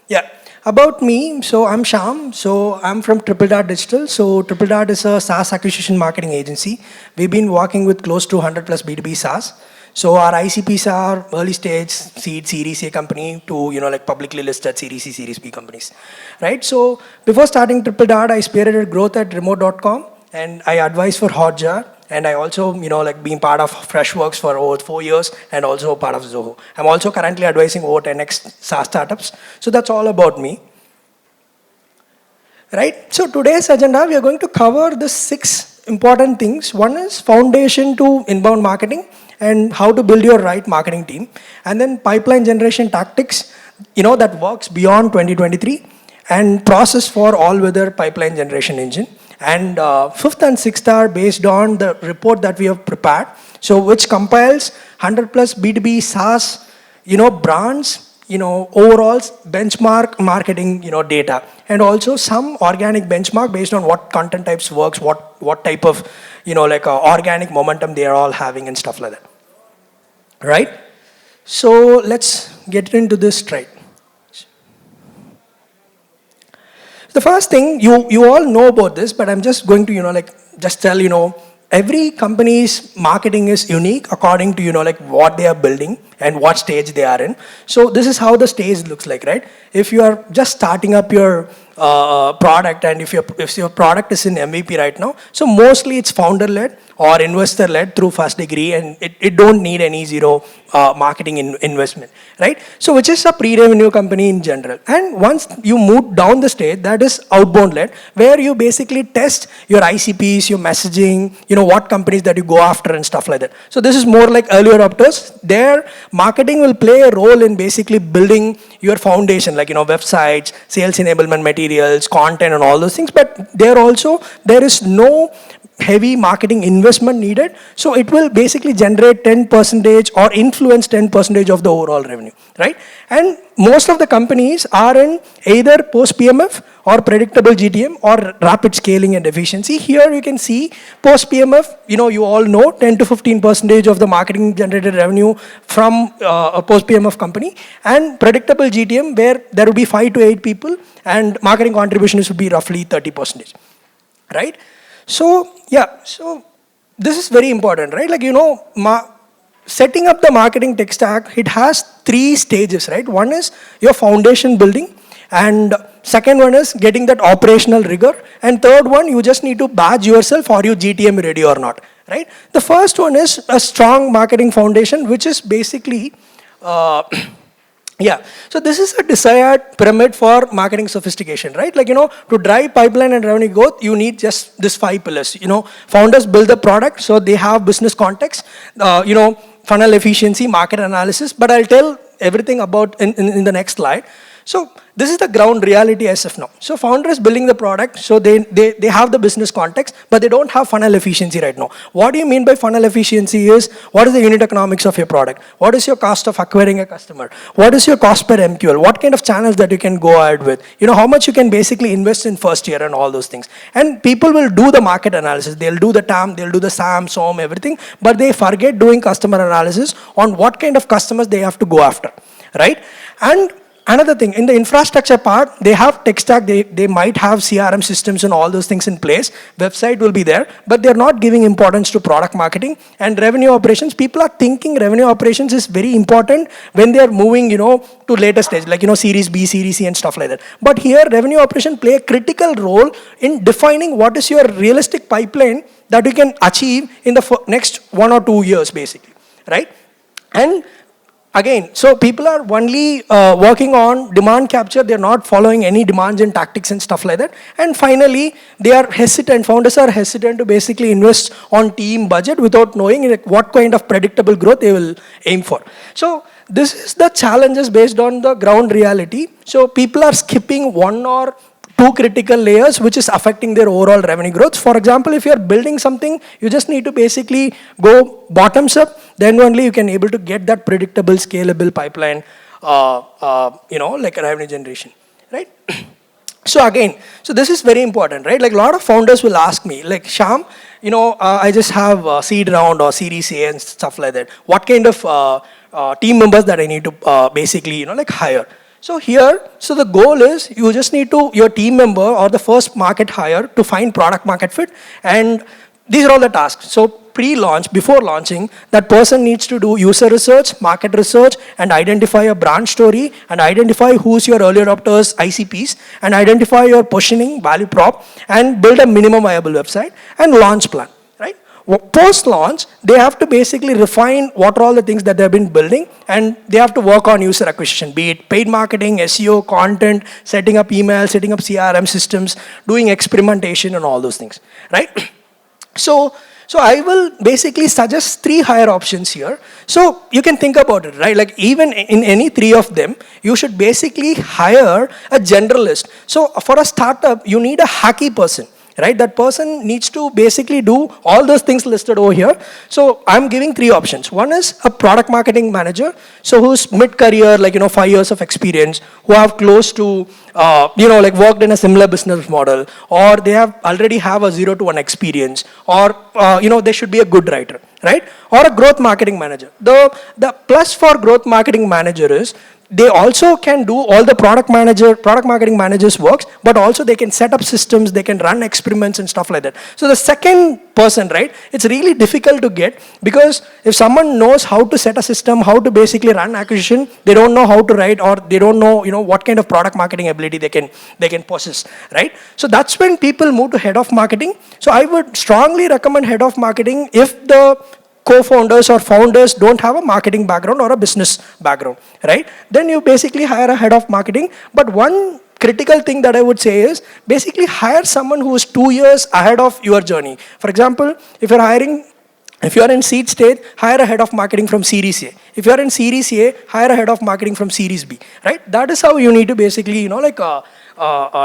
Yeah, about me, so I'm Sham, so I'm from Tripledart Digital. So Tripledart is a SaaS acquisition marketing agency. We've been working with close to 100 plus B2B SaaS. So our ICPs are early stage seed Series A company to, like publicly listed Series C, Series B companies, right? So before starting Tripledart, I spearheaded growth at remote.com and I advise for Hotjar. And I also, like being part of Freshworks for over 4 years and also part of Zoho. I'm also currently advising over 10x SaaS startups. So that's all about me. Right? So today's agenda, we are going to cover the 6 important things. One is foundation to inbound marketing and how to build your right marketing team. And then pipeline generation tactics, that works beyond 2023 and process for all-weather pipeline generation engine. And fifth and sixth are based on the report that we have prepared. So which compiles 100 plus B2B SaaS, brands, overalls, benchmark marketing, data, and also some organic benchmark based on what content types works, what type of, organic momentum they are all having and stuff like that, right? So let's get into this straight. The first thing, you all know about this, but I'm just going to, just tell, every company's marketing is unique according to, what they are building and what stage they are in. So this is how the stage looks like, right? If you are just starting up your product and if your product is in MVP right now, so mostly it's founder-led or investor-led through first degree and it don't need any zero marketing investment, right? So which is a pre-revenue company in general. And once you move down the stage, that is outbound-led, where you basically test your ICPs, your messaging, what companies that you go after and stuff like that. So this is more like earlier adopters. Their marketing will play a role in basically building your foundation, like, websites, sales enablement materials, content and all those things. But there is no heavy marketing investment needed. So it will basically generate 10% or influence 10% of the overall revenue, right? And most of the companies are in either post PMF or predictable GTM or rapid scaling and efficiency. Here you can see post PMF, you all know 10 to 15% of the marketing generated revenue from a post PMF company, and predictable GTM where there will be 5 to 8 people and marketing contributions would be roughly 30%, right? So, yeah, so this is very important, right? Like, setting up the marketing tech stack, it has 3 stages, right? One is your foundation building, and second one is getting that operational rigor, and third one, you just need to badge yourself, are you GTM ready or not, right? The first one is a strong marketing foundation, which is basically, yeah, so this is a desired pyramid for marketing sophistication, right? Like, to drive pipeline and revenue growth, you need just this 5 pillars. Founders build the product, so they have business context, funnel efficiency, market analysis, but I'll tell everything about in the next slide. So this is the ground reality as of now. So founder is building the product, so they have the business context, but they don't have funnel efficiency right now. What do you mean by funnel efficiency is, what is the unit economics of your product? What is your cost of acquiring a customer? What is your cost per MQL? What kind of channels that you can go ahead with? How much you can basically invest in first year and all those things. And people will do the market analysis. They'll do the TAM, they'll do the SAM, SOM, everything, but they forget doing customer analysis on what kind of customers they have to go after, right? And another thing, in the infrastructure part, they have tech stack, they might have CRM systems and all those things in place. Website will be there, but they're not giving importance to product marketing and revenue operations. People are thinking revenue operations is very important when they're moving, to later stage, like, Series B, Series C and stuff like that. But here, revenue operation play a critical role in defining what is your realistic pipeline that you can achieve in the next 1 or 2 years, basically, right? And again, so people are only working on demand capture. They're not following any demands and tactics and stuff like that. And finally, they are hesitant. Founders are hesitant to basically invest on team budget without knowing what kind of predictable growth they will aim for. So this is the challenges based on the ground reality. So people are skipping 1 or 2 critical layers which is affecting their overall revenue growth. For example, if you're building something, you just need to basically go bottoms up, then only you can able to get that predictable, scalable pipeline, like a revenue generation, right? So again, so this is very important, right? Like a lot of founders will ask me, like, Sham, I just have a seed round or Series A and stuff like that. What kind of team members that I need to basically, hire? So here, so the goal is you just need to, your team member or the first market hire to find product market fit. And these are all the tasks. So pre-launch, before launching, that person needs to do user research, market research, and identify a brand story, and identify who's your early adopters, ICPs, and identify your positioning, value prop, and build a minimum viable website, and launch plan, right? Post-launch, they have to basically refine what are all the things that they've been building, and they have to work on user acquisition, be it paid marketing, SEO, content, setting up email, setting up CRM systems, doing experimentation, and all those things, right? So I will basically suggest 3 hire options here. So you can think about it, right? Like even in any 3 of them, you should basically hire a generalist. So for a startup, you need a hacky person, right? That person needs to basically do all those things listed over here. So I'm giving 3 options. One is a product marketing manager, so who's mid-career, like, 5 years of experience, who have close to, like worked in a similar business model, or they have already have a 0 to 1 experience, or, they should be a good writer, right? Or a growth marketing manager. The plus for growth marketing manager is, they also can do all the product marketing managers works, but also they can set up systems, they can run experiments and stuff like that. So the second person, right, it's really difficult to get, because if someone knows how to set a system, how to basically run acquisition, they don't know how to write, or they don't know, what kind of product marketing ability they can possess, right? So that's when people move to head of marketing. So I would strongly recommend head of marketing if the co-founders or founders don't have a marketing background or a business background, right? Then you basically hire a head of marketing. But one critical thing that I would say is basically hire someone who is 2 years ahead of your journey. For example, if you are in seed stage, hire a head of marketing from Series A. If you are in Series A, hire a head of marketing from Series B, right? That is how you need to basically,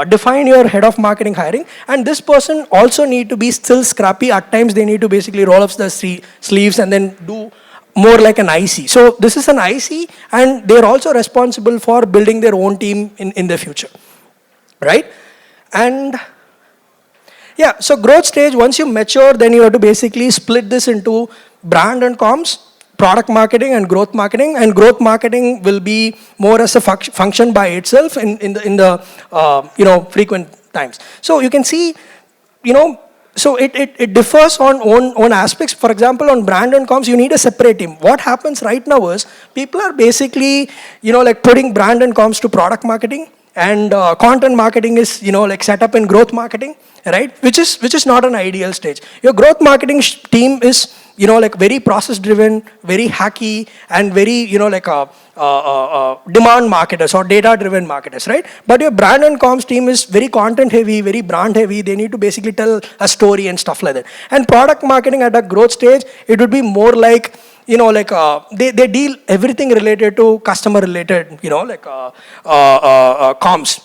define your head of marketing hiring. And this person also need to be still scrappy. At times, they need to basically roll up the sleeves and then do more like an IC. So this is an IC, and they're also responsible for building their own team in the future, right? And yeah, so growth stage, once you mature, then you have to basically split this into brand and comms, product marketing, and growth marketing. And growth marketing will be more as a function by itself in the frequent times. So you can see, so it differs on own aspects. For example, on brand and comms, you need a separate team. What happens right now is people are basically, putting brand and comms to product marketing, and content marketing is, set up in growth marketing, right? Which is not an ideal stage. Your growth marketing team is, very process driven, very hacky, and very, demand marketers or data driven marketers, right? But your brand and comms team is very content heavy, very brand heavy. They need to basically tell a story and stuff like that. And product marketing at a growth stage, it would be more like, they deal everything related to customer related, comms,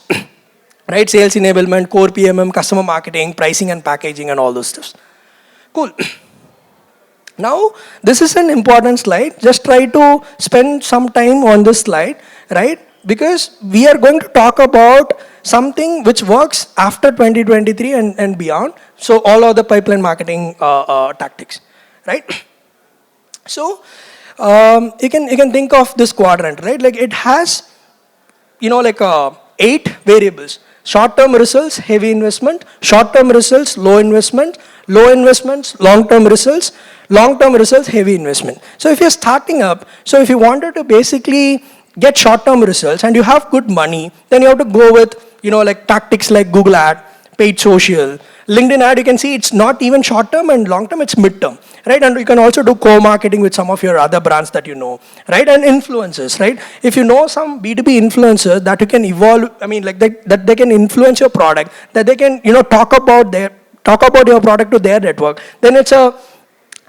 right? Sales enablement, core PMM, customer marketing, pricing and packaging, and all those stuff. Cool. Now, this is an important slide. Just try to spend some time on this slide, right? Because we are going to talk about something which works after 2023 and beyond. So all of the pipeline marketing tactics, right? So you can think of this quadrant, right? Like it has, 8 variables. Short-term results, heavy investment. Short-term results, low investment. Low investments, long-term results. Long-term results, heavy investment. So if you're starting up, so if you wanted to basically get short-term results and you have good money, then you have to go with, tactics like Google ad, paid social, LinkedIn ad. You can see it's not even short-term and long-term, it's mid-term, right? And you can also do co-marketing with some of your other brands that you know, right? And influencers, right? If you know some B2B influencers that you can evolve, that they can influence your product, that they can, talk about your product to their network, then it's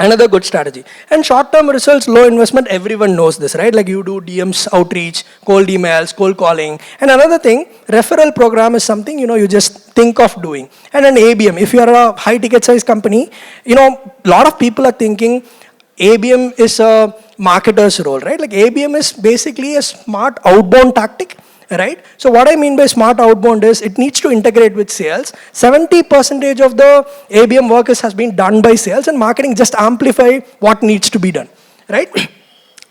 another good strategy. And short-term results, low investment, everyone knows this, right? Like you do DMs, outreach, cold emails, cold calling. And another thing, referral program is something, you just think of doing. And an ABM, if you are a high ticket size company, a lot of people are thinking ABM is a marketer's role, right? Like ABM is basically a smart outbound tactic, right? So what I mean by smart outbound is it needs to integrate with sales. 70% of the ABM work has been done by sales, and marketing just amplify what needs to be done, right?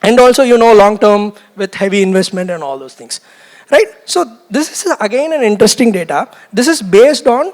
And also, long term with heavy investment and all those things, right? So this is again an interesting data. This is based on,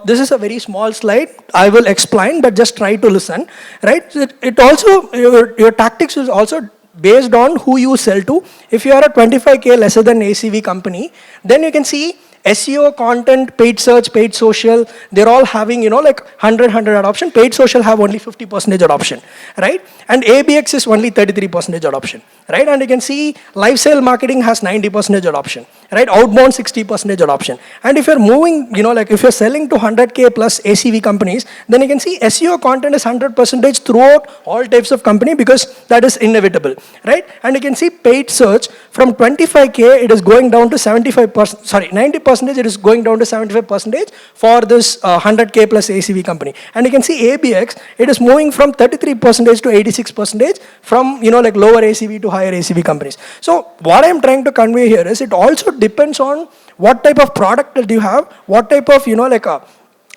this is a very small slide. I will explain, but just try to listen, right? So it also, your tactics is also based on who you sell to. If you are a 25K lesser than ACV company, then you can see SEO, content, paid search, paid social, they're all having, like 100 adoption. Paid social have only 50% adoption, right? And ABX is only 33% adoption, right? And you can see live sale marketing has 90% adoption, right? Outbound 60% adoption. And if you're moving, like if you're selling to 100K plus ACV companies, then you can see SEO content is 100% throughout all types of company, because that is inevitable, right? And you can see paid search from 25K, it is going down to 75%, sorry, 90%, it is going down to 75% for this 100K plus ACV company. And you can see ABX, it is moving from 33% to 86% from, like lower ACV to higher ACV companies. So what I'm trying to convey here is it also depends on what type of product that you have, what type of, like a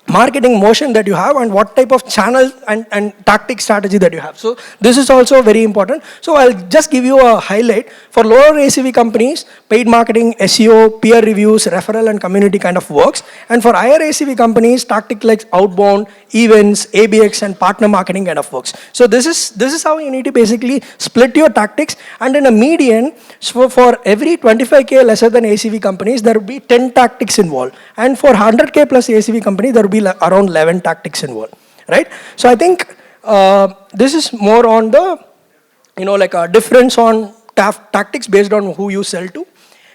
marketing motion that you have, and what type of channel and tactic strategy that you have. So this is also very important. So I'll just give you a highlight. For lower ACV companies, paid marketing, SEO, peer reviews, referral and community kind of works. And for higher ACV companies, tactic like outbound, events, ABX and partner marketing kind of works. So this is how you need to basically split your tactics. And in a median, so for every 25K lesser than ACV companies, there will be 10 tactics involved. And for 100K plus ACV companies, there will be around 11 tactics involved, right? So I think this is more on the, like a difference on tactics based on who you sell to.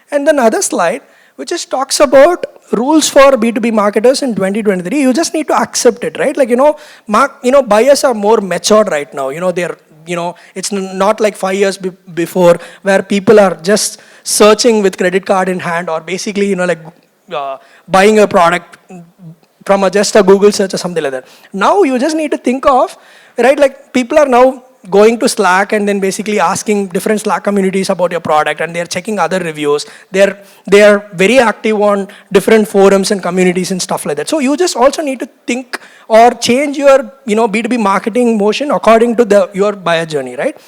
And then other slide, which just talks about rules for B2B marketers in 2023. You just need to accept it, right? Like, buyers are more matured right now. They're, it's not like 5 years before where people are just searching with credit card in hand, or basically, buying a product from just a Google search or something like that. Now you just need to think of, right, like people are now going to Slack and then basically asking different Slack communities about your product, and they're checking other reviews. They're very active on different forums and communities and stuff like that. So you just also need to think or change your, B2B marketing motion according to your buyer journey, right?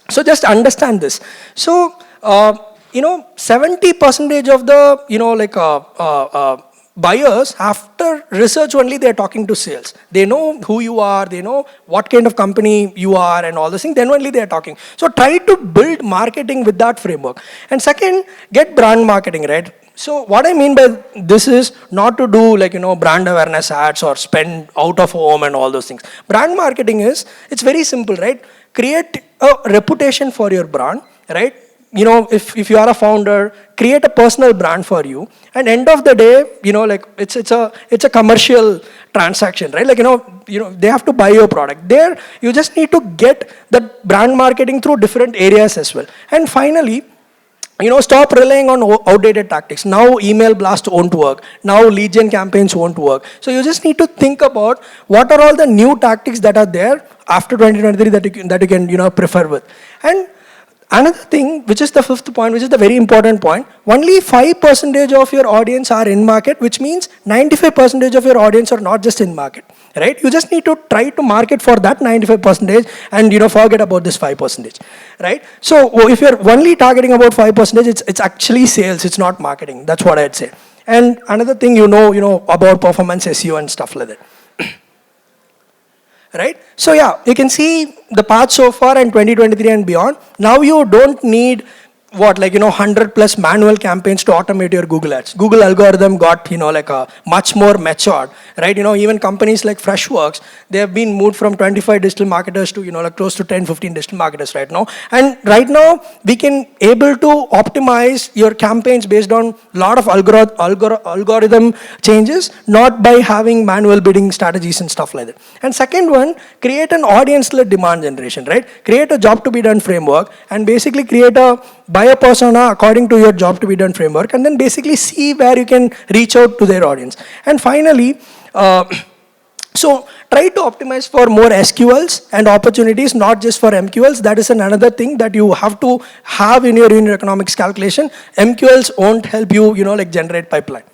So just understand this. So, 70% of the, buyers, after research only, they're talking to sales. They know who you are, they know what kind of company you are and all those things, then only they're talking. So try to build marketing with that framework. And second, get brand marketing, right? So what I mean by this is not to do brand awareness ads or spend out of home and all those things. Brand marketing it's very simple, right? Create a reputation for your brand, right? If you are a founder, create a personal brand for you. And end of the day, it's a commercial transaction, right? They have to buy your product. There, you just need to get the brand marketing through different areas as well. And finally, stop relying on outdated tactics. Now email blast won't work. Now lead gen campaigns won't work. So you just need to think about what are all the new tactics that are there after 2023 that you can prefer with. And another thing, which is the fifth point, which is the very important point, only 5% of your audience are in market, which means 95% of your audience are not just in market, right? You just need to try to market for that 95% and forget about this 5%, right? So if you're only targeting about 5%, it's actually sales, it's not marketing. That's what I'd say. And another thing, about performance SEO and stuff like that. Right? So yeah, you can see the path so far in 2023 and beyond. Now you don't need 100 plus manual campaigns to automate your Google ads. Google algorithm got, a much more matured, right? Even companies like Freshworks, they have been moved from 25 digital marketers to, close to 10, 15 digital marketers right now. And right now, we can able to optimize your campaigns based on a lot of algorithm changes, not by having manual bidding strategies and stuff like that. And second one, create an audience-led demand generation, right? Create a job to be done framework and basically create a buyer persona according to your job to be done framework, and then basically see where you can reach out to their audience. And finally, so try to optimize for more SQLs and opportunities, not just for MQLs. That is another thing that you have to have in your unit economics calculation. MQLs won't help you, generate pipeline.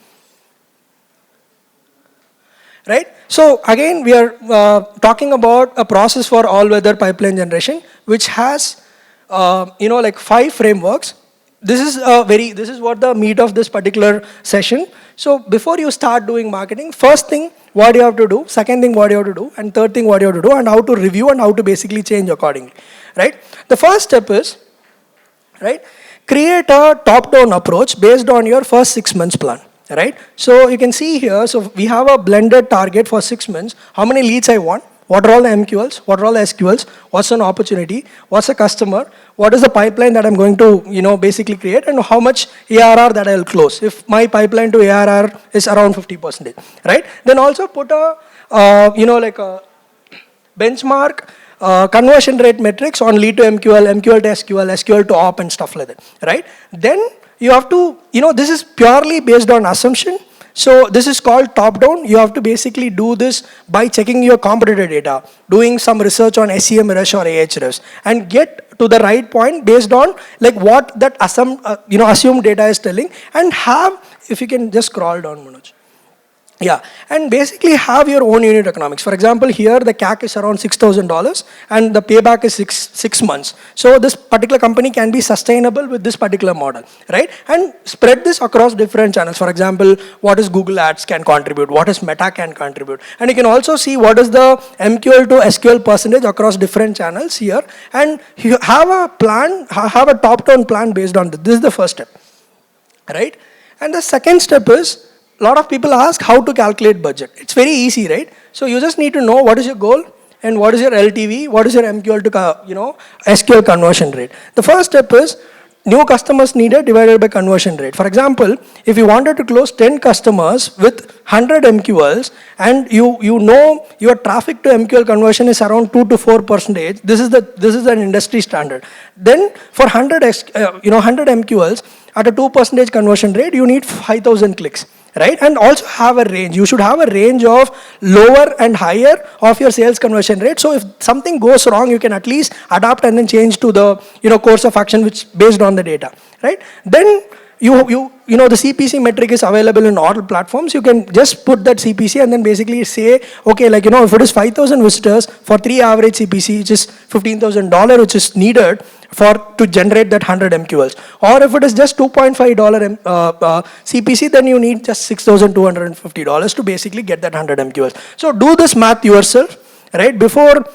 Right? So again, we are talking about a process for all-weather pipeline generation, which has 5 frameworks. this is what the meat of this particular session. So before you start doing marketing, first thing what you have to do, second thing what you have to do, and third thing what you have to do, and how to review and how to basically change accordingly, right? The first step is, right, create a top-down approach based on your first 6 months plan, right? So you can see here, so we have a blended target for 6 months, how many leads I want, what are all the MQLs, what are all the SQLs, what's an opportunity, what's a customer, what is the pipeline that I'm going to, basically create, and how much ARR that I'll close. If my pipeline to ARR is around 50%, right? Then also put a, like a benchmark conversion rate metrics on lead to MQL, MQL to SQL, SQL to op and stuff like that, right? Then you have to, this is purely based on assumption. So this is called top-down. You have to basically do this by checking your competitor data, doing some research on SEMrush or Ahrefs, and get to the right point based on like what that assumed data is telling, and have, if you can just scroll down, Manoj. Yeah, and basically have your own unit economics. For example, here the CAC is around $6,000 and the payback is six months. So this particular company can be sustainable with this particular model, right? And spread this across different channels. For example, what is Google Ads can contribute, what is Meta can contribute. And you can also see what is the MQL to SQL percentage across different channels here. And you have a plan, have a top-down plan based on this. This is the first step, right? And the second step is, a lot of people ask how to calculate budget. It's very easy, right? So you just need to know what is your goal and what is your LTV, what is your MQL to SQL conversion rate. The first step is new customers needed divided by conversion rate. For example, if you wanted to close 10 customers with 100 MQLs and you know your traffic to MQL conversion is around 2 to 4%, this is an industry standard. Then for 100 MQLs at a 2% conversion rate, you need 5,000 clicks. Right? And also have a range. You should have a range of lower and higher of your sales conversion rate. So if something goes wrong, you can at least adapt and then change to the course of action which based on the data. Right? Then the CPC metric is available in all platforms. You can just put that CPC and then basically say, okay, if it is 5,000 visitors for 3 average CPC, which is $15,000, which is needed to generate that 100 MQLs. Or if it is just $2.5 CPC, then you need just $6,250 to basically get that 100 MQLs. So do this math yourself, right? Before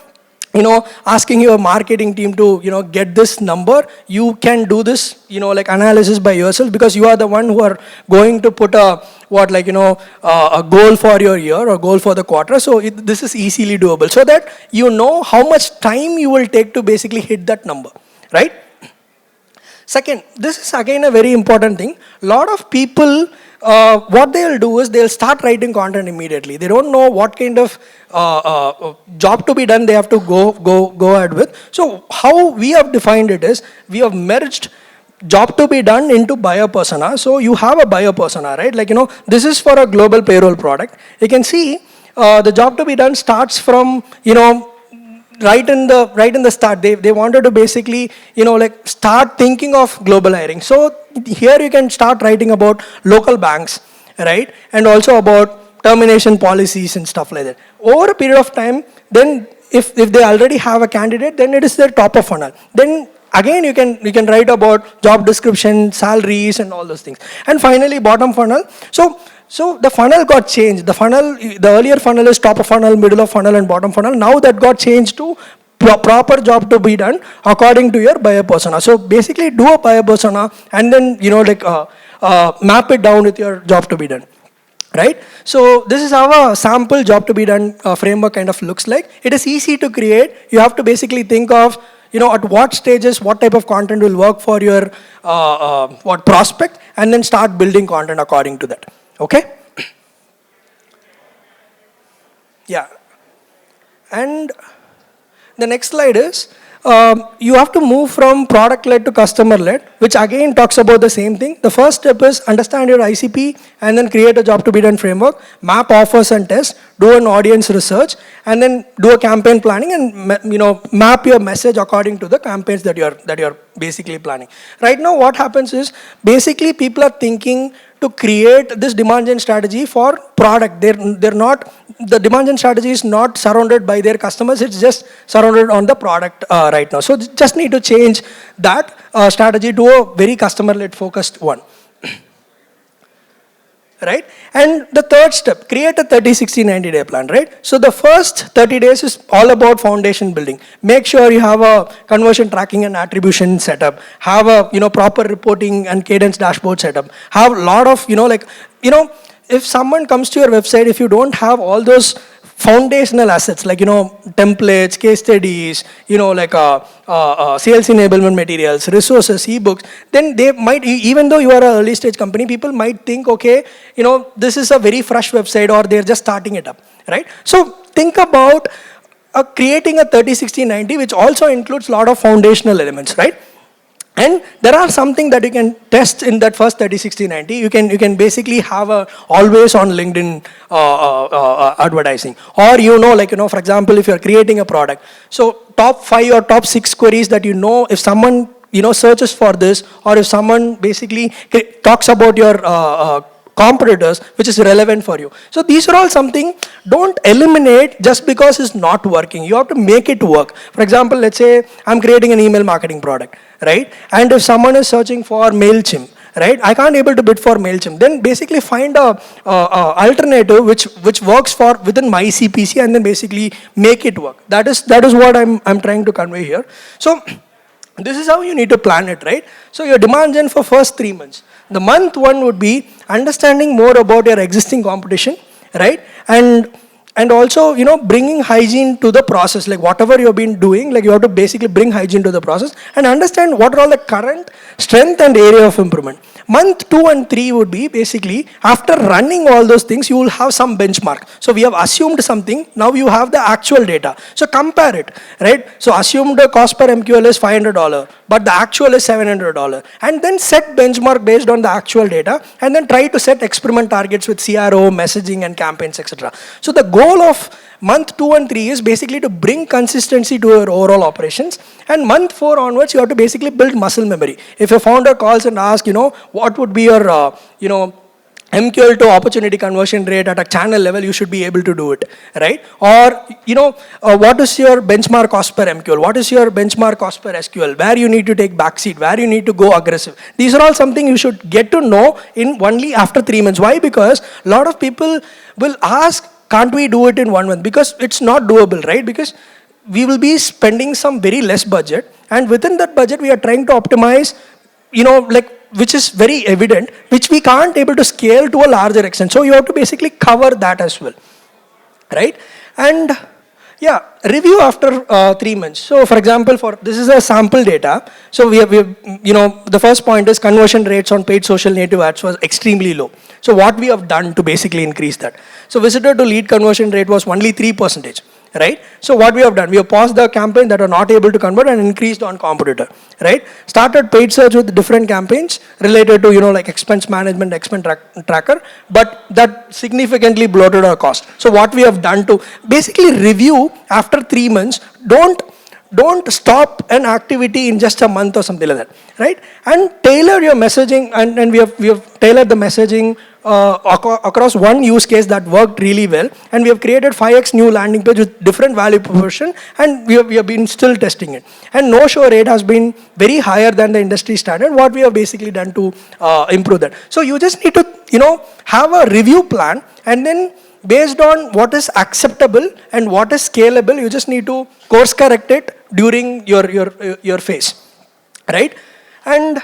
asking your marketing team to, get this number, you can do this, analysis by yourself, because you are the one who are going to put a goal for your year or goal for the quarter. So this is easily doable, so that you know how much time you will take to basically hit that number, right? Second, this is again a very important thing. A lot of people, what they'll do is they'll start writing content immediately. They don't know what kind of job to be done they have to go ahead with. So how we have defined it is, we have merged job to be done into buyer persona. So you have a buyer persona, right? This is for a global payroll product. You can see the job to be done starts from, right in the start. They wanted to basically, start thinking of global hiring. So here you can start writing about local banks, right? And also about termination policies and stuff like that. Over a period of time, then if they already have a candidate, then it is their top of funnel. Then again, you can write about job description, salaries, and all those things. And finally, bottom funnel. So the funnel got changed. The earlier funnel is top of funnel, middle of funnel, and bottom funnel. Now that got changed to proper job to be done according to your buyer persona. So basically do a buyer persona and then, map it down with your job to be done. Right? So this is how a sample job to be done framework kind of looks like. It is easy to create. You have to basically think of, at what stages, what type of content will work for your prospect, and then start building content according to that. Okay? Yeah. And the next slide is, you have to move from product-led to customer-led, which again talks about the same thing. The first step is understand your ICP and then create a job to be done framework, map offers and tests, do an audience research, and then do a campaign planning and map your message according to the campaigns that you're basically planning. Right now what happens is basically people are thinking to create this demand gen strategy for product. They're not the demand gen strategy is not surrounded by their customers, it's just surrounded on the product right now. So just need to change that strategy to a very customer-led focused one. Right? And the third step, create a 30, 60, 90 day plan, right? So the first 30 days is all about foundation building. Make sure you have a conversion tracking and attribution setup, have a, proper reporting and cadence dashboard setup, have a lot of, if someone comes to your website, if you don't have all those foundational assets like, templates, case studies, sales enablement materials, resources, ebooks, then they might, even though you are an early stage company, people might think, okay, this is a very fresh website or they're just starting it up, right? So think about creating a 30, 60, 90, which also includes a lot of foundational elements, right? And there are something that you can test in that first 30, 60, 90. You can basically have a always on LinkedIn advertising. Or for example, if you're creating a product. So top 5 or top 6 queries that if someone searches for this, or if someone basically talks about your competitors, which is relevant for you. So these are all something, don't eliminate just because it's not working. You have to make it work. For example, let's say I'm creating an email marketing product, right? And if someone is searching for MailChimp, right? I can't able to bid for MailChimp. Then basically find a alternative which works for within my CPC and then basically make it work. That is what I'm trying to convey here. So this is how you need to plan it, right? So your demand gen for first 3 months. The month 1 would be understanding more about your existing competition, right? And also, bringing hygiene to the process, like whatever you've been doing, like you have to basically bring hygiene to the process and understand what are all the current strength and area of improvement. Month 2 and 3 would be basically, after running all those things, you will have some benchmark. So we have assumed something, now you have the actual data. So compare it, right? So assumed the cost per MQL is $500, but the actual is $700. And then set benchmark based on the actual data, and then try to set experiment targets with CRO, messaging, and campaigns, etc. So the goal of month 2 and 3 is basically to bring consistency to your overall operations. And month 4 onwards, you have to basically build muscle memory. If a founder calls and asks, what would be your, MQL to opportunity conversion rate at a channel level, you should be able to do it, right? Or, what is your benchmark cost per MQL? What is your benchmark cost per SQL? Where you need to take backseat, where you need to go aggressive. These are all something you should get to know in only after 3 months. Why? Because a lot of people will ask, can't we do it in 1 month? Because it's not doable, right? Because we will be spending some very less budget, and within that budget, we are trying to optimize, which is very evident, which we can't able to scale to a larger extent. So you have to basically cover that as well, right? And yeah, review after 3 months. So for example, this is a sample data. So we have, the first point is conversion rates on paid social native ads was extremely low. So what we have done to basically increase that. So visitor to lead conversion rate was only 3%. Right? So what we have done, we have paused the campaign that are not able to convert and increased on competitor, right? Started paid search with different campaigns related to, like expense management, expense tracker, but that significantly bloated our cost. So what we have done to basically review after 3 months, don't stop an activity in just a month or something like that, right? And tailor your messaging, and we have tailored the messaging across one use case that worked really well, and we have created 5x new landing page with different value proposition, and we have been still testing it. And no-show rate has been very higher than the industry standard, what we have basically done to improve that. So you just need to, have a review plan, and then based on what is acceptable and what is scalable, you just need to course correct it during your phase, right? And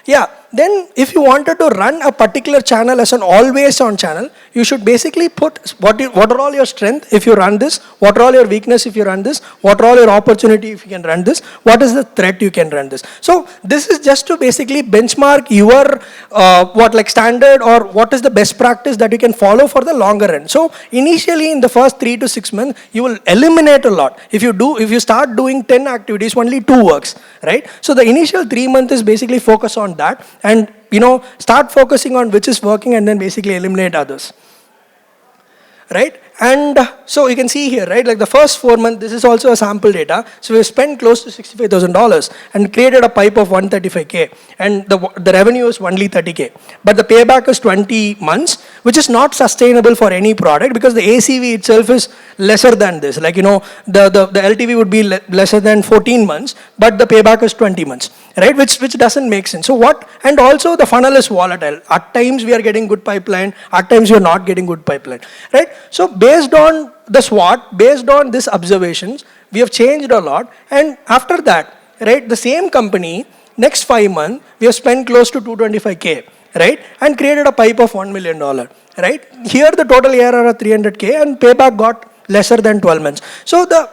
yeah, then if you wanted to run a particular channel as an always on channel, you should basically put what are all your strengths if you run this, what are all your weakness if you run this, what are all your opportunity if you can run this, what is the threat you can run this. So this is just to basically benchmark your standard, or what is the best practice that you can follow for the longer run. So initially in the first 3 to 6 months, you will eliminate a lot. If you start doing 10 activities, only 2 works, right? So the initial 3 months is basically focus on that, and start focusing on which is working, and then basically eliminate others. right? And so you can see here, right, like the first 4 months, this is also a sample data. So we spent close to $65,000 and created a pipe of 135K, and the revenue is only 30K. But the payback is 20 months, which is not sustainable for any product because the ACV itself is lesser than this. Like, the LTV would be lesser than 14 months, but the payback is 20 months, right? Which doesn't make sense. So what, and also the funnel is volatile. At times we are getting good pipeline, at times we are not getting good pipeline, right? So based on the SWOT, based on these observations, we have changed a lot. And after that, right, the same company, next 5 months, we have spent close to 225K, right? And created a pipe of $1 million, right? Here the total ARR of 300K and payback got lesser than 12 months. So the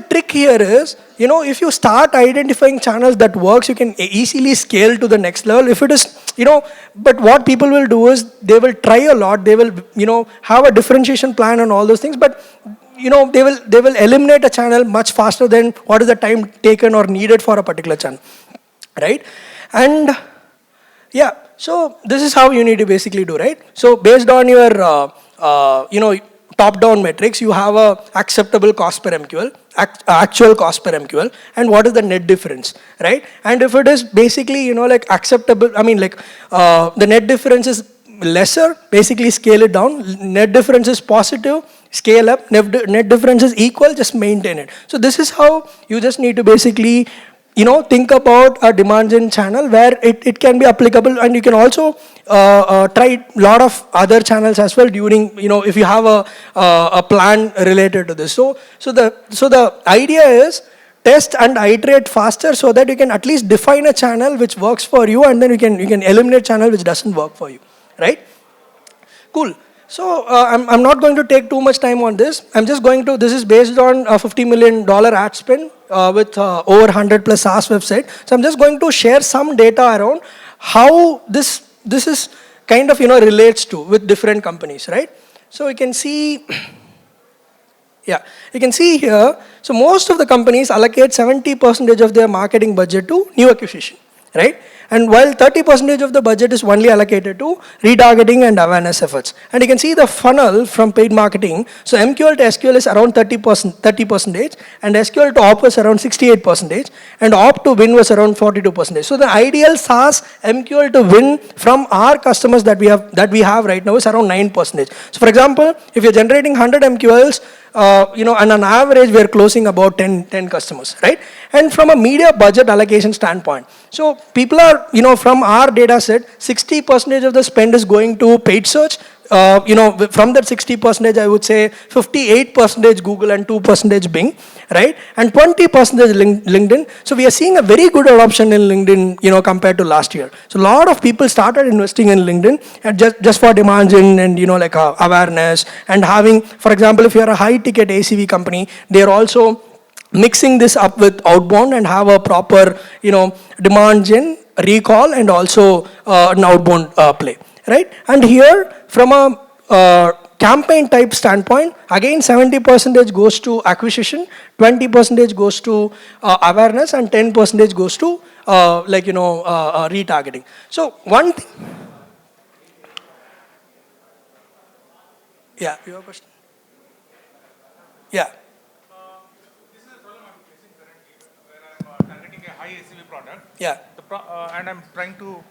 trick here is, if you start identifying channels that works, you can easily scale to the next level. If it is, but what people will do is they will try a lot. They will, have a differentiation plan and all those things. But, they will eliminate a channel much faster than what is the time taken or needed for a particular channel, right? And yeah, so this is how you need to basically do, right? So based on your, top-down metrics, you have a acceptable cost per MQL, actual cost per MQL, and what is the net difference, right? And if it is basically, like acceptable, the net difference is lesser, basically scale it down. Net difference is positive, scale up. Net difference is equal, just maintain it. So this is how you just need to basically think about a demand gen channel where it can be applicable, and you can also try a lot of other channels as well during, if you have a plan related to this. So the idea is test and iterate faster so that you can at least define a channel which works for you, and then you can eliminate channel which doesn't work for you, right? Cool. So I'm not going to take too much time on this. I'm just going to, this is based on a $50 million ad spend with over 100 plus SaaS website. So I'm just going to share some data around how this is kind of, relates to with different companies, right? So you can see, yeah, you can see here, so most of the companies allocate 70% of their marketing budget to new acquisition, right? And while 30% of the budget is only allocated to retargeting and awareness efforts. And you can see the funnel from paid marketing. So MQL to SQL is around 30%, and SQL to op was around 68%, and op to win was around 42%. So the ideal SaaS MQL to win from our customers that we have right now is around 9%. So for example, if you're generating 100 MQLs, and on average, we're closing about 10 customers, right? And from a media budget allocation standpoint, so people are, from our data set, 60% of the spend is going to paid search. From that 60%, I would say 58% Google and 2% Bing, right? And 20% LinkedIn. So we are seeing a very good adoption in LinkedIn, compared to last year. So a lot of people started investing in LinkedIn and just for demand gen and, awareness and having, for example, if you're a high ticket ACV company, they're also mixing this up with outbound and have a proper, demand gen, recall, and also an outbound play, right? And here, from a campaign type standpoint, again 70% goes to acquisition, 20% goes to awareness, and 10% goes to retargeting. So one thing, yeah, you have a question? Yeah. This is a problem I'm facing currently, where I'm targeting a high ACV product. Yeah. And I'm trying to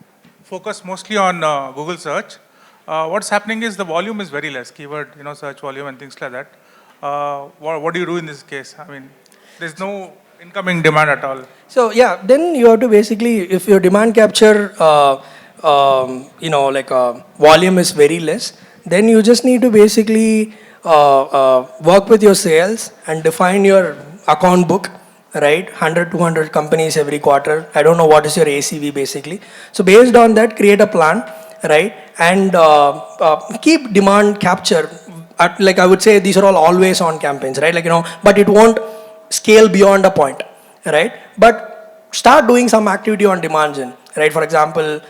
focus mostly on Google search. What's happening is the volume is very less, keyword, search volume and things like that. What do you do in this case? I mean, there's no incoming demand at all. So yeah, then you have to basically, if your demand capture, volume is very less, then you just need to basically work with your sales and define your account book, right? 100, 200 companies every quarter. I don't know what is your ACV basically. So based on that, create a plan, right? And keep demand capture. Like I would say, these are all always on campaigns, right? But it won't scale beyond a point, right? But start doing some activity on demand gen, right? For example,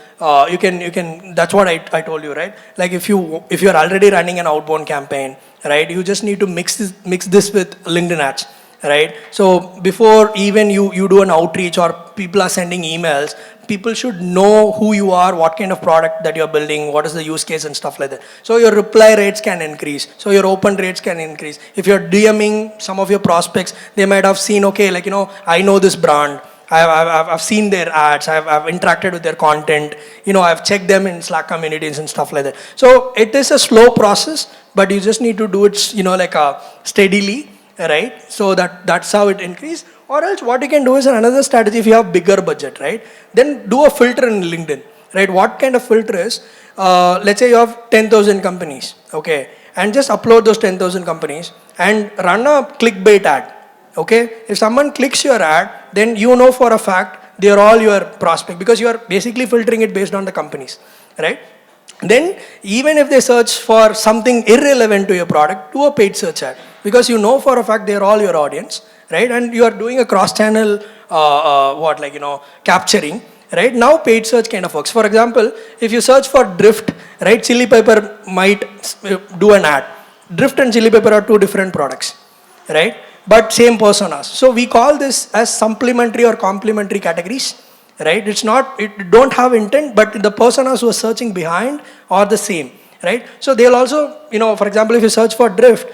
you can. That's what I told you, right? Like if you're already running an outbound campaign, right? You just need to mix this with LinkedIn ads, right? So before even you do an outreach or people are sending emails, people should know who you are, what kind of product that you're building, what is the use case and stuff like that. So your reply rates can increase. So your open rates can increase. If you're DMing some of your prospects, they might have seen, okay, like, I know this brand. I've seen their ads, I've interacted with their content, I've checked them in Slack communities and stuff like that. So it is a slow process, but you just need to do it, like steadily, right? So that's how it increase. Or else what you can do is another strategy if you have bigger budget, right? Then do a filter in LinkedIn, right? What kind of filter is, let's say you have 10,000 companies, okay? And just upload those 10,000 companies and run a clickbait ad. Okay, if someone clicks your ad, then you know for a fact they are all your prospect because you are basically filtering it based on the companies, right? Then even if they search for something irrelevant to your product, do a paid search ad because you know for a fact they are all your audience, right? And you are doing a cross-channel capturing, right? Now paid search kind of works. For example, if you search for Drift, right? Chili Pepper might do an ad. Drift and Chili Pepper are two different products, right? But same personas. So we call this as supplementary or complementary categories, right? It don't have intent, but the personas who are searching behind are the same, right? So they'll also, for example, if you search for Drift,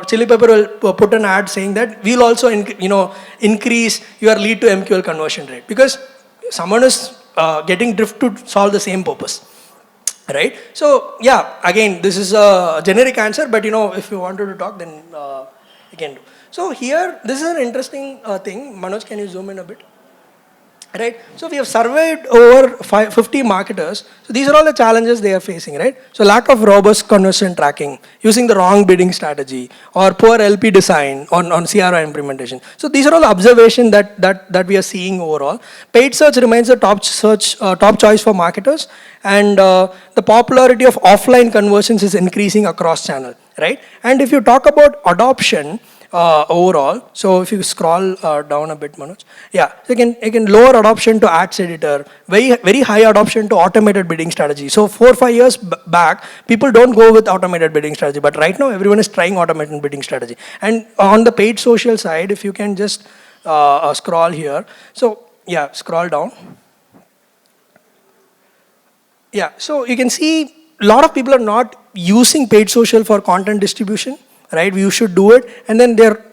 Chili Pepper will put an ad saying that we'll also, increase your lead to MQL conversion rate because someone is getting Drift to solve the same purpose. Right? So, yeah, again, this is a generic answer, but if you wanted to talk, then you can do. So here, this is an interesting thing. Manoj, can you zoom in a bit? Right? So we have surveyed over 50 marketers. So these are all the challenges they are facing, right? So lack of robust conversion tracking, using the wrong bidding strategy, or poor LP design on CRO implementation. So these are all observations that we are seeing overall. Paid search remains the top choice for marketers, and the popularity of offline conversions is increasing across channel, right? And if you talk about adoption, overall, so if you scroll down a bit, Manoj, yeah, so you can lower adoption to ads editor, very high adoption to automated bidding strategy. So 4 or 5 years back, people don't go with automated bidding strategy, but right now everyone is trying automated bidding strategy. And on the paid social side, if you can just scroll here, so yeah, scroll down. Yeah, so you can see a lot of people are not using paid social for content distribution. Right, you should do it, and then their,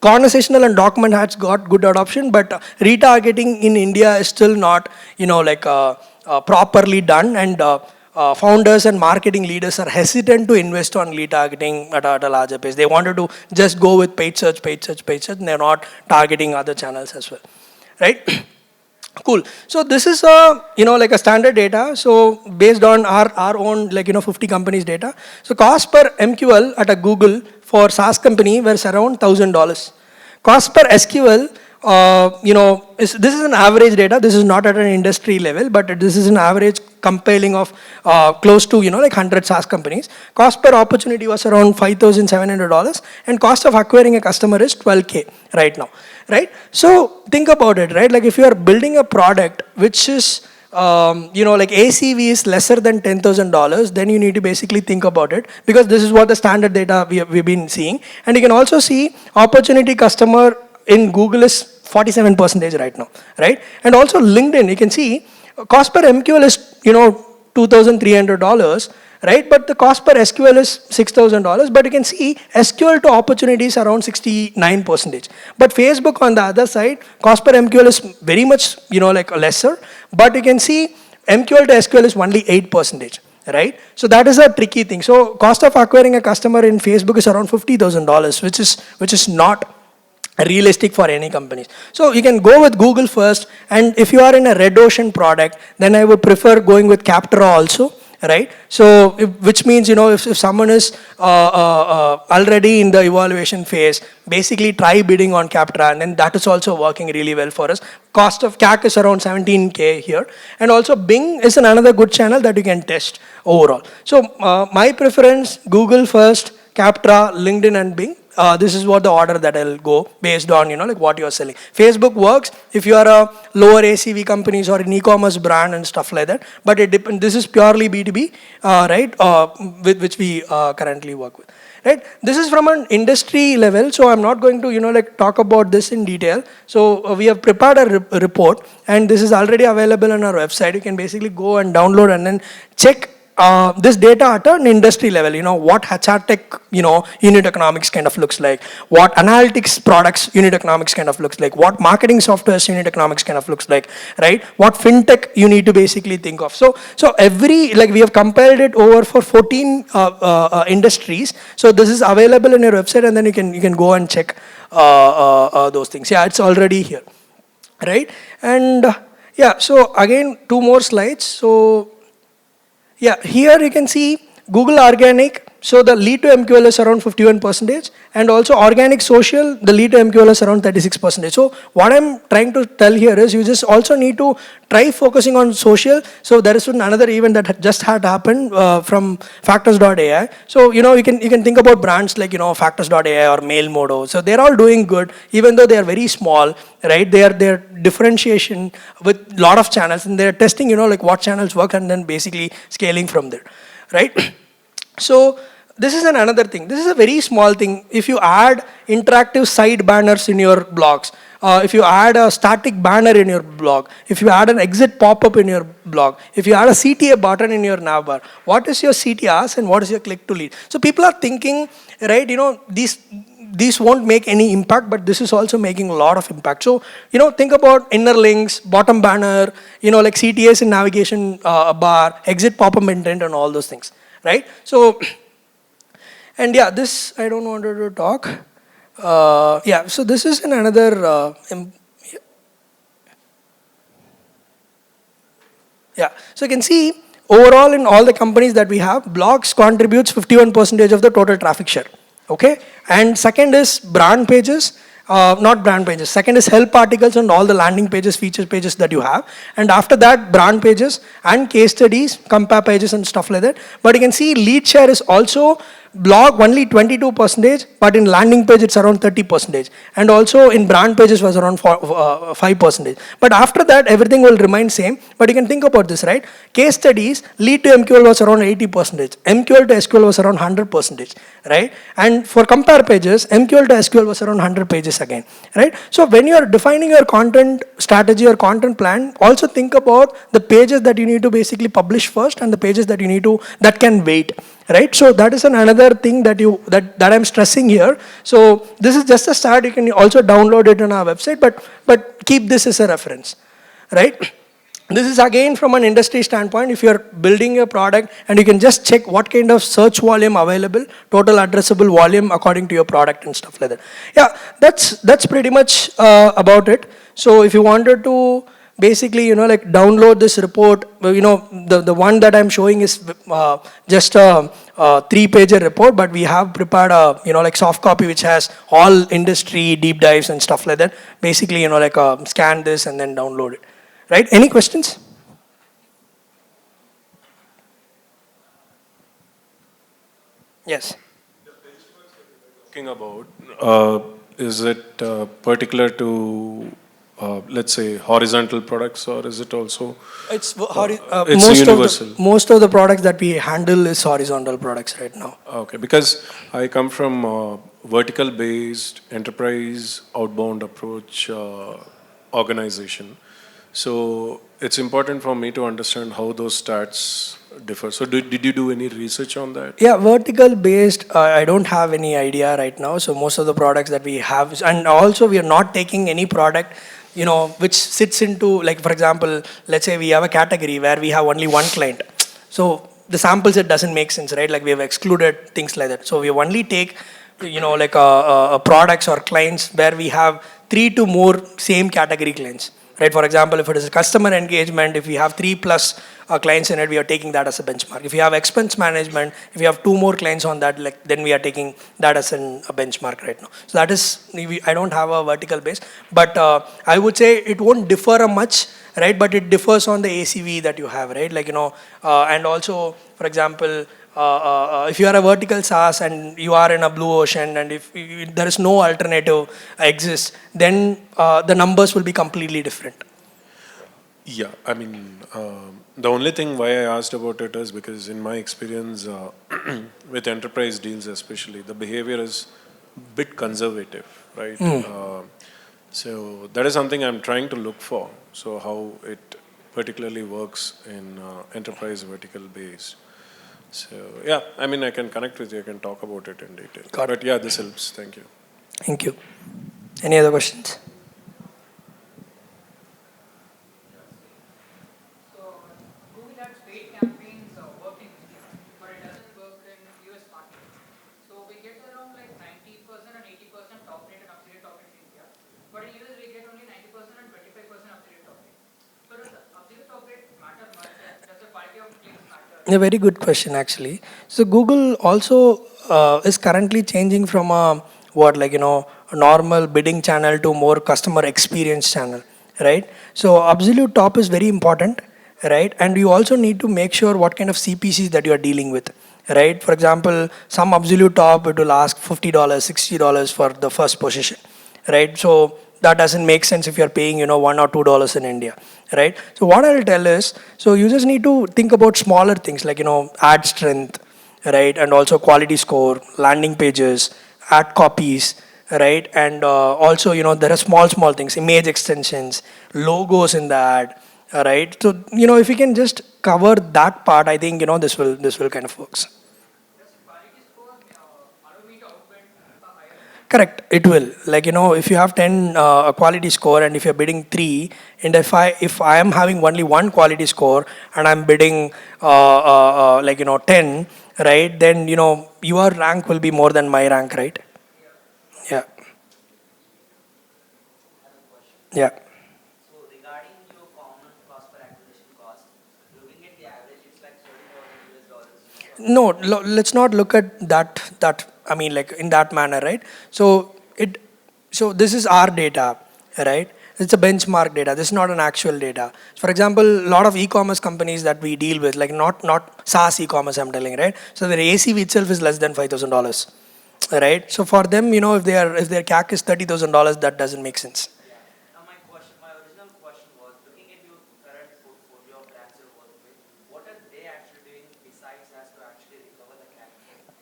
conversational and document ads got good adoption, but retargeting in India is still not, properly done, and founders and marketing leaders are hesitant to invest on retargeting at a larger pace. They wanted to just go with paid search, and they're not targeting other channels as well, right? Cool. So this is a standard data. So based on our own 50 companies data. So cost per MQL at a Google for SaaS company was around $1,000. Cost per SQL, this is an average data. This is not at an industry level, but this is an average compiling of close to 100 SaaS companies. Cost per opportunity was around $5,700, and cost of acquiring a customer is $12K right now, right? So think about it, right? Like if you are building a product which is ACV is lesser than $10,000, then you need to basically think about it, because this is what the standard data we've been seeing. And you can also see opportunity customer in Google is 47% right now, right? And also LinkedIn, you can see cost per MQL is $2,300, right? But the cost per SQL is $6,000. But you can see SQL to opportunities around 69%. But Facebook on the other side, cost per MQL is very much lesser. But you can see MQL to SQL is only 8%. Right? So that is a tricky thing. So cost of acquiring a customer in Facebook is around $50,000, which is not realistic for any companies. So you can go with Google first, and if you are in a red ocean product, then I would prefer going with Captra also, right? So which means if someone is already in the evaluation phase, basically try bidding on Captra, and then that is also working really well for us. Cost of CAC is around 17K here, and also Bing is another good channel that you can test overall. So my preference: Google first, Captra, LinkedIn, and Bing. This is what the order that I'll go based on what you're selling. Facebook works if you are a lower ACV companies or an e-commerce brand and stuff like that, but it depends. This is purely B2B, right? With which we currently work with. right? This is from an industry level, so I'm not going to, like talk about this in detail. So we have prepared a report, and this is already available on our website. You can basically go and download and then check this data at an industry level, what HR tech, unit economics kind of looks like, what analytics products unit economics kind of looks like, what marketing software's unit economics kind of looks like, right? What fintech you need to basically think of. So every, like we have compiled it over for 14 industries. So this is available in your website, and then you can go and check those things. Yeah, it's already here, right? And yeah, so again, 2 more slides. So yeah, here you can see Google Organic. So the lead to MQL is around 51%, and also organic social, the lead to MQL is around 36%. So what I'm trying to tell here is you just also need to try focusing on social. So there is another event that just had happened from Factors.ai. So you can think about brands like Factors.ai or Mailmodo. So they're all doing good, even though they are very small, right? Their differentiation with lot of channels, and they're testing like what channels work, and then basically scaling from there, right? So this is another thing. This is a very small thing. If you add interactive side banners in your blogs, if you add a static banner in your blog, if you add an exit pop-up in your blog, if you add a CTA button in your navbar, what is your CTRs and what is your click to lead? So people are thinking, right, these won't make any impact, but this is also making a lot of impact. So, think about inner links, bottom banner, like CTAs in navigation bar, exit pop-up intent, and all those things, right? So, and yeah, this I don't want to talk. Yeah, so this is in another. Yeah, so you can see overall in all the companies that we have, blogs contributes 51% of the total traffic share. Okay, and second is brand pages. Not brand pages. Second is help articles and all the landing pages, feature pages that you have. And after that, brand pages and case studies, compare pages and stuff like that. But you can see lead share is also blog only 22%, but in landing page it's around 30%. And also in brand pages was around 5%. But after that, everything will remain same. But you can think about this, right? Case studies, lead to MQL was around 80%. MQL to SQL was around 100%, right? And for compare pages, MQL to SQL was around 100 pages again, right? So when you are defining your content strategy or content plan, also think about the pages that you need to basically publish first and the pages that you need to, that can wait, right? So that is another thing that I'm stressing here. So this is just a start. You can also download it on our website, but keep this as a reference, right? This is again from an industry standpoint. If you're building a product, and you can just check what kind of search volume available, total addressable volume according to your product and stuff like that. Yeah, that's pretty much about it. So if you wanted to basically, like download this report, the one that I'm showing is just a 3-pager report, but we have prepared a, like soft copy which has all industry deep dives and stuff like that. Basically, like scan this and then download it. Right? Any questions? Yes. Talking about, is it particular to, let's say, horizontal products, or is it also? It's it's universal. Most of the products that we handle is horizontal products right now. Okay, because I come from vertical-based enterprise outbound approach organization. So it's important for me to understand how those stats differ. So did you do any research on that? Yeah, vertical based, I don't have any idea right now. So most of the products that we have, and also we are not taking any product, which sits into, like for example, let's say we have a category where we have only one client. So the samples, it doesn't make sense, right? Like we have excluded things like that. So we only take, like products or clients where we have 3 to more same category clients. Right? For example, if it is a customer engagement, if we have 3+ clients in it, we are taking that as a benchmark. If you have expense management, if you have 2 more clients on that, then we are taking that as a benchmark right now. So that is, I don't have a vertical base, but I would say it won't differ much, right? But it differs on the ACV that you have, right? Like, and also, for example, if you are a vertical SaaS and you are in a blue ocean, and if there is no alternative exists, then the numbers will be completely different. Yeah, I mean, the only thing why I asked about it is because in my experience with enterprise deals, especially, the behavior is bit conservative, right? So that is something I'm trying to look for. So how it particularly works in enterprise vertical base. So yeah, I mean, I can connect with you. I can talk about it in detail. Got it. But yeah, this helps. Thank you. Thank you. Any other questions? So Google Ads paid campaigns work in India, but it doesn't work in US market. So we get around like 90% and 80% top rate and affiliate top rate in India, but in US we get only 90% and 25% affiliate top rate. So does the affiliate top rate matter much, and does the quality of clicks matter? A very good question, actually. So Google also is currently changing from a what like a normal bidding channel to more customer experience channel, right? So absolute top is very important, right? And you also need to make sure what kind of CPCs that you are dealing with, right? For example, some absolute top it will ask $50, $60 for the first position, right? So that doesn't make sense if you're paying $1 or $2 in India, right? So what I'll tell is, so you just need to think about smaller things like ad strength, right? And also quality score, landing pages, ad copies, right? And also there are small things, image extensions, logos in the ad, right? So if you can just cover that part, I think this will kind of works. Does quality score allow me to outbid a higher bid? Correct, it will. Like if you have 10 a quality score and if you're bidding 3, and if I am having only one quality score and I'm bidding 10, right? Then your rank will be more than my rank, right? Yeah, yeah. So regarding your common cost per acquisition cost, looking at the average, it's like 30,000 US dollars. No, let's not look at that I mean like in that manner, right? So this is our data, right? It's a benchmark data. This is not an actual data. For example, a lot of e-commerce companies that we deal with, like not SaaS e-commerce, I'm telling, right? So their ACV itself is less than $5,000, right? So for them, if their CAC is $30,000, that doesn't make sense. Yeah. Now my original question was, looking at your current portfolio of brands you work with, what are they actually doing besides as to actually recover the CAC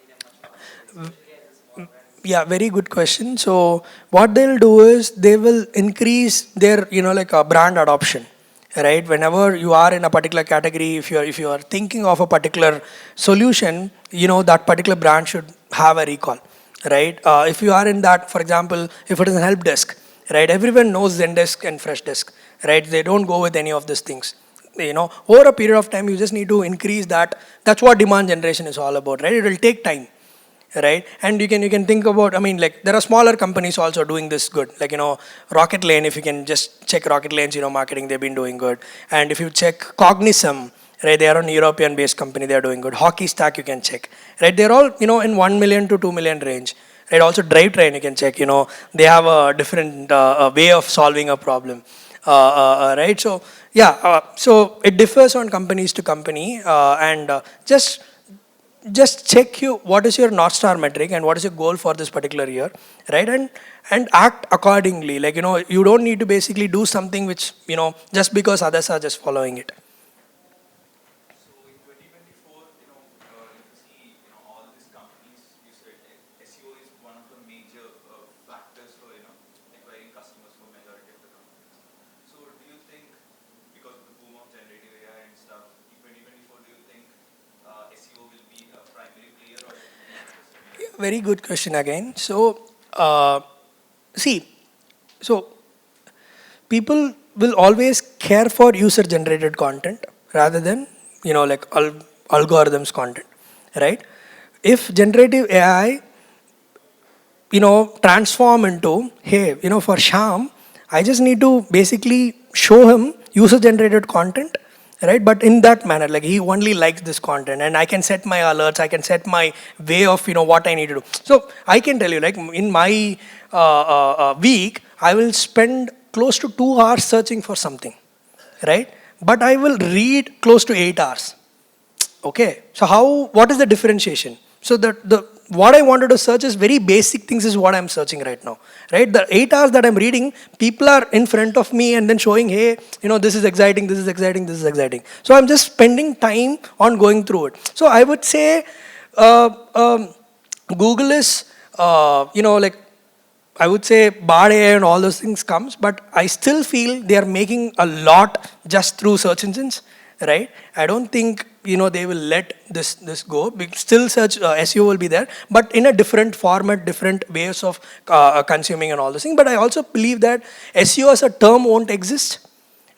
in a much faster way, especially as a small brand? Yeah, very good question. So what they'll do is they will increase their like a brand adoption, right? Whenever you are in a particular category, if you are thinking of a particular solution, that particular brand should have a recall, right? If you are in that, for example, if it is a help desk, right? Everyone knows Zendesk and Freshdesk, right? They don't go with any of these things. Over a period of time, you just need to increase that. That's what demand generation is all about, right? It will take time, right? And you can think about, I mean, like there are smaller companies also doing this good, like Rocket Lane. If you can just check Rocket Lane's marketing, they've been doing good. And if you check Cognism, right, they are an European based company, they are doing good. Hockey Stack, you can check, right? They're all in 1 million to 2 million range, right? Also Drivetrain, you can check, they have a different way of solving a problem, right? So yeah, so it differs on companies to company, and just check what is your North Star metric and what is your goal for this particular year, right? And act accordingly. Like you don't need to basically do something which just because others are just following it. So in 2024, if you see, all these companies, you said SEO is one of the major factors for, acquiring customers for majority of the companies. So do you think, because of the boom of generative AI and stuff, in 2024, do you think SEO will be a primary player or it will be just a secondary? Very good question again. So see, so people will always care for user generated content rather than like algorithms content, right? If generative AI transform into, hey, for Sham, I just need to basically show him user generated content, right? But in that manner, like he only likes this content, and I can set my alerts, I can set my way of what I need to do. So I can tell you, like in my week, I will spend close to 2 hours searching for something, right? But I will read close to 8 hours. Okay, so what is the differentiation? So that what I wanted to search is very basic things is what I'm searching right now, right? The 8 hours that I'm reading, people are in front of me and then showing, hey, this is exciting, this is exciting, this is exciting. So I'm just spending time on going through it. So I would say uh, um, Google is, like I would say Bard AI and all those things comes, but I still feel they are making a lot just through search engines, right? I don't think they will let this go. Still, search SEO will be there, but in a different format, different ways of consuming and all those things. But I also believe that SEO as a term won't exist,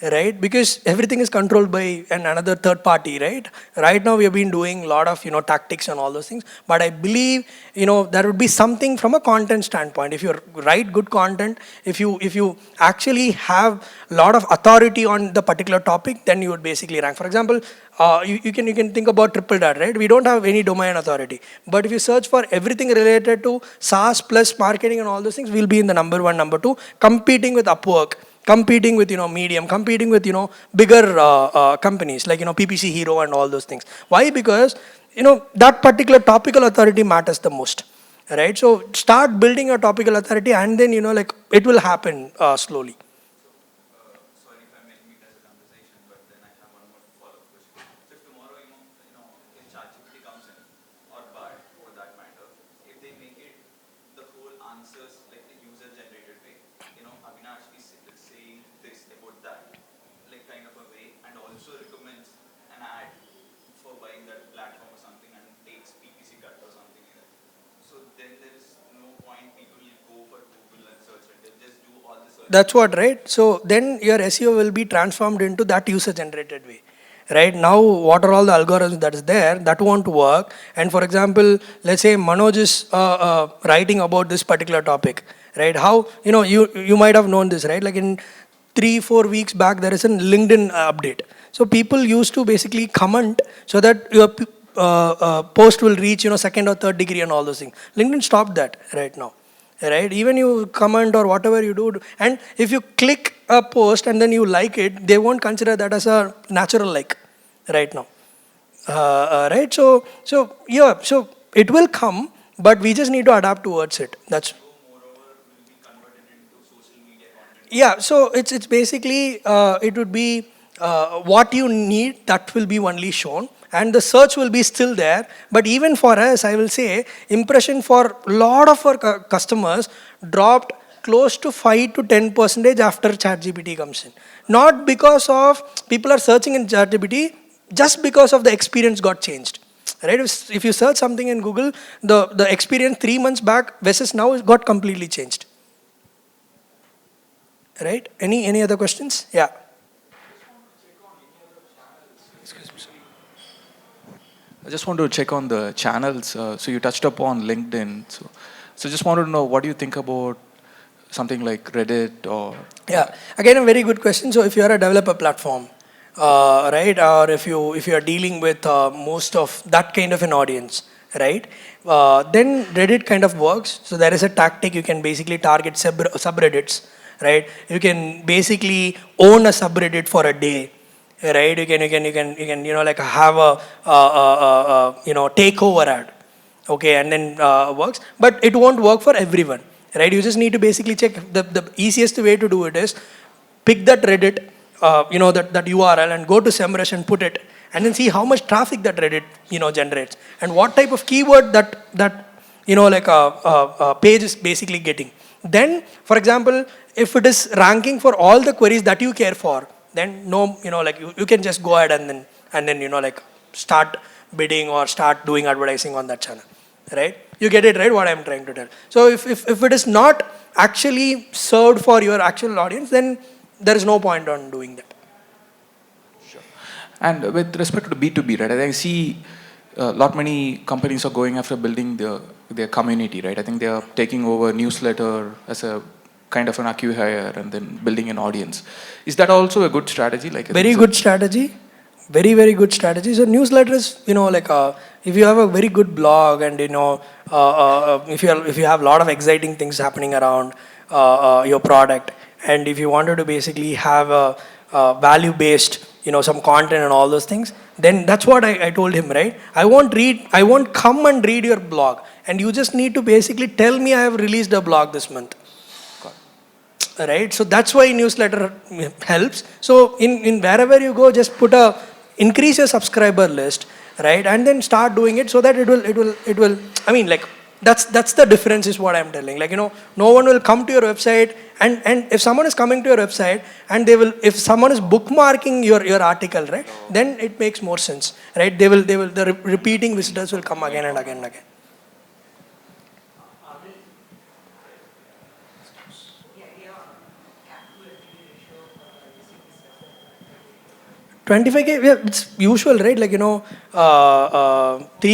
right? Because everything is controlled by another third party, right? Right now we have been doing a lot of tactics and all those things, but I believe there would be something from a content standpoint. If you write good content, if you actually have a lot of authority on the particular topic, then you would basically rank. For example, you can think about Tripledart, right? We don't have any domain authority, but if you search for everything related to SaaS plus marketing and all those things, we'll be in the number one, number two, competing with Upwork, competing with Medium, competing with bigger companies like PPC Hero and all those things. Why? Because that particular topical authority matters the most, right? So start building a topical authority, and then like it will happen slowly. Sorry if I'm making it as a conversation, but then I have one more follow-up question. So if tomorrow, if ChatGPT comes in, or Bard for that matter, if they make it the whole answers like the user-generated way, Avinash is saying this about that, like kind of a way, and also recommends an ad for buying that platform or something and takes PPC cut or something like that. So then there is no point people will go for Google and search it. They'll just do all the search. That's what, right? So then your SEO will be transformed into that user generated way. Right now, what are all the algorithms that is there that won't work? And for example, let's say Manoj is writing about this particular topic, right? How you might have known this, right? Like in 3-4 weeks back, there is a LinkedIn update. So people used to basically comment so that your post will reach second or third degree and all those things. LinkedIn stopped that right now, right? Even you comment or whatever you do, and if you click a post and then you like it, they won't consider that as a natural like right now, right? So yeah, so it will come, but we just need to adapt towards it. That's yeah. So it's basically it would be what you need that will be only shown, and the search will be still there. But even for us, I will say impression for a lot of our customers dropped close to 5 to 10% after ChatGPT comes in. Not because of people are searching in ChatGPT, just because of the experience got changed. Right? If you search something in Google, the experience 3 months back versus now got completely changed. Right? Any other questions? Yeah. I just want to check on the channels. So you touched upon LinkedIn. So just wanted to know, what do you think about something like Reddit or? Yeah, again a very good question. So if you are a developer platform, right, or if you are dealing with most of that kind of an audience, right, then Reddit kind of works. So there is a tactic. You can basically target subreddits, right? You can basically own a subreddit for a day, right? You can like have a takeover ad, okay, and then works. But it won't work for everyone, right? You just need to basically check. The easiest way to do it is pick that Reddit, that URL, and go to SEMrush and put it, and then see how much traffic that Reddit generates, and what type of keyword that like a page is basically getting. Then, for example, if it is ranking for all the queries that you care for, then no, like you can just go ahead and then like start bidding or start doing advertising on that channel, right? You get it, right? What I'm trying to tell. So if it is not actually served for your actual audience, then there is no point on doing that. And with respect to B2B, right? I see many companies are going after building their community, right? I think they are taking over newsletter as a kind of an acqui-hire and then building an audience. Is that also a good strategy? Very good strategy. Very, very good strategy. So newsletters, like if you have a very good blog and if you have a lot of exciting things happening around your product, and if you wanted to basically have a value-based some content and all those things, then that's what I told him, right? I won't come and read your blog. And you just need to basically tell me I have released a blog this month. Right? So that's why newsletter helps. So in wherever you go, just increase your subscriber list, right? And then start doing it so that it will, I mean, like, that's the difference is what I'm telling. Like, no one will come to your website, and if someone is coming to your website and if someone is bookmarking your article, right, then it makes more sense, right? The repeating visitors will come again and again and again. 25K, yeah, it's usual, right? Like, 3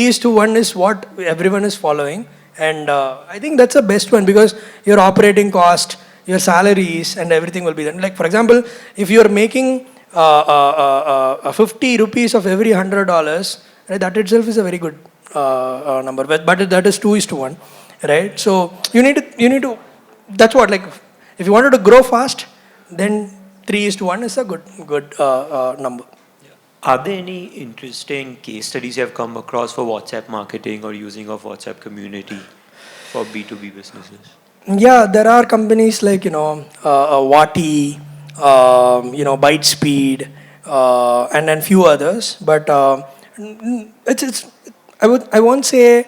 is to 1 is what everyone is following. And I think that's the best one because your operating cost, your salaries, and everything will be there. Like, for example, if you're making 50 rupees of every $100, right, that itself is a very good number. But that is 2 is to 1, right? So you need to, that's what, like, if you wanted to grow fast, then 3 is to 1 is a good number. Are there any interesting case studies you have come across for WhatsApp marketing or using of WhatsApp community for B2B businesses? Yeah, there are companies like, Wati, ByteSpeed, and then few others. But it's I won't say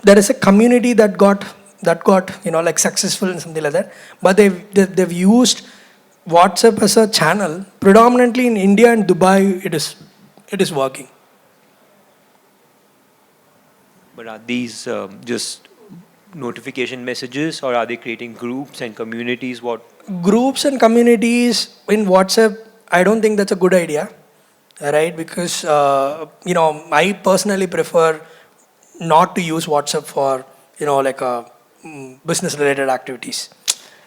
there is a community that got like successful and something like that. But they've used WhatsApp as a channel predominantly in India and Dubai. It is working. But are these just notification messages, or are they creating groups and communities? What? Groups and communities in WhatsApp, I don't think that's a good idea, right? Because I personally prefer not to use WhatsApp for like business related activities,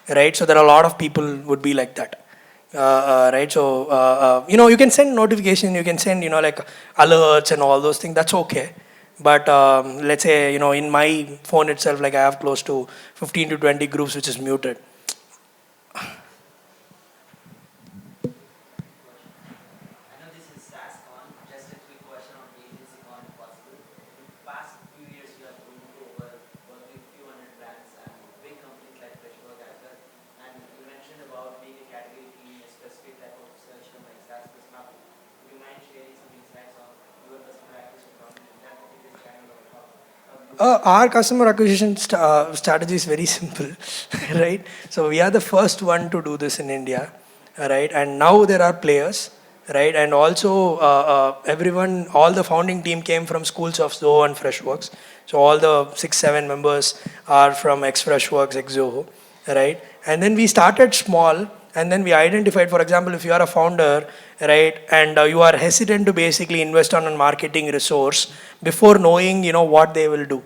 right? So there are a lot of people would be like that. Right, so you can send notification, you can send like alerts and all those things. That's okay, but let's say in my phone itself, like I have close to 15 to 20 groups which is muted. I know this is SaaS con, just a quick question on agency con if possible. In the past few years, you have grown to over working few hundred brands and big companies like Freshwork as well. And you mentioned about being a category team, a specific type of search term like SaaS plus marketing. Would you mind sharing some insights on your customer acquisition process in that particular channel or how Our customer acquisition strategy is very simple, right? So we are the first one to do this in India, right? And now there are players, right? And also all the founding team came from schools of Zoho and Freshworks. So all the 6-7 members are from ex-Freshworks, ex-Zoho, right? And then we started small, and then we identified, for example, if you are a founder, right, and you are hesitant to basically invest on a marketing resource before knowing, what they will do,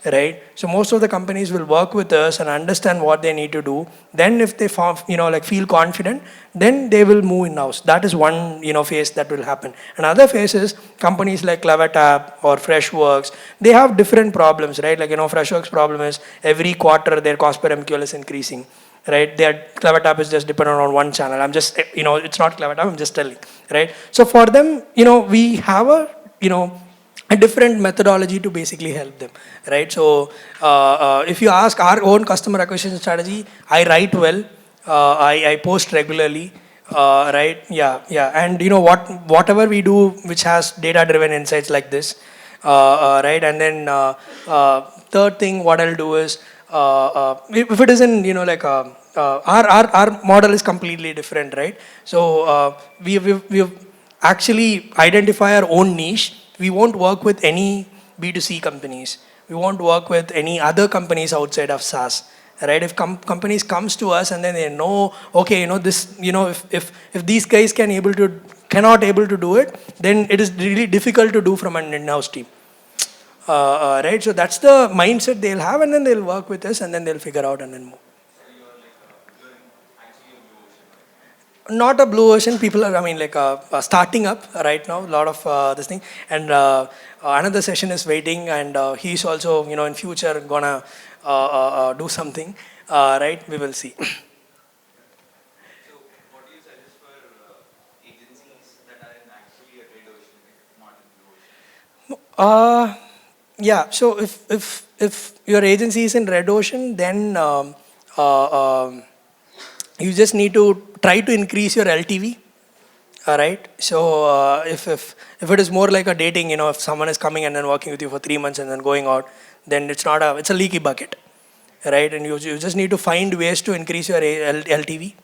right? So most of the companies will work with us and understand what they need to do. Then if they feel confident, then they will move in-house. That is one, phase that will happen. Another phase is companies like CleverTap or Freshworks, they have different problems, right? Like, Freshworks problem is every quarter their cost per MQL is increasing. Right, their CleverTap is just dependent on one channel. I'm just, it's not CleverTap, I'm just telling, right? So for them, we have a different methodology to basically help them, right? So if you ask our own customer acquisition strategy, I write well, I post regularly, right? Yeah, and whatever we do, which has data-driven insights like this, right? And then third thing, what I'll do is, if it isn't, our model is completely different, right? So we've actually identify our own niche. We won't work with any B2C companies. We won't work with any other companies outside of SaaS, right? If companies comes to us and then they know, okay, this, if these guys cannot able to do it, then it is really difficult to do from an in-house team. Right, so that's the mindset they'll have, and then they'll work with us, and then they'll figure out and then move. Not a blue ocean. People are, starting up right now. A lot of this thing, and another session is waiting, and he's also, in future gonna do something. Right, we will see. So, what do you suggest for agencies that are Yeah. So if your agency is in red ocean, then you just need to try to increase your LTV. All right. So if it is more like a dating, if someone is coming and then working with you for 3 months and then going out, then it's a leaky bucket, right? And you just need to find ways to increase your LTV,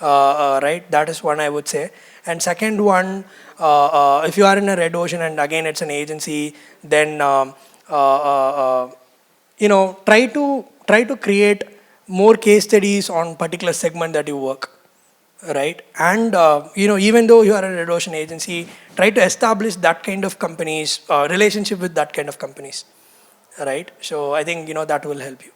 right? That is one I would say. And second one, if you are in a red ocean and again it's an agency, then try to create more case studies on particular segment that you work, right? And even though you are a red ocean agency, try to establish that kind of companies, relationship with that kind of companies, right? So I think that will help you.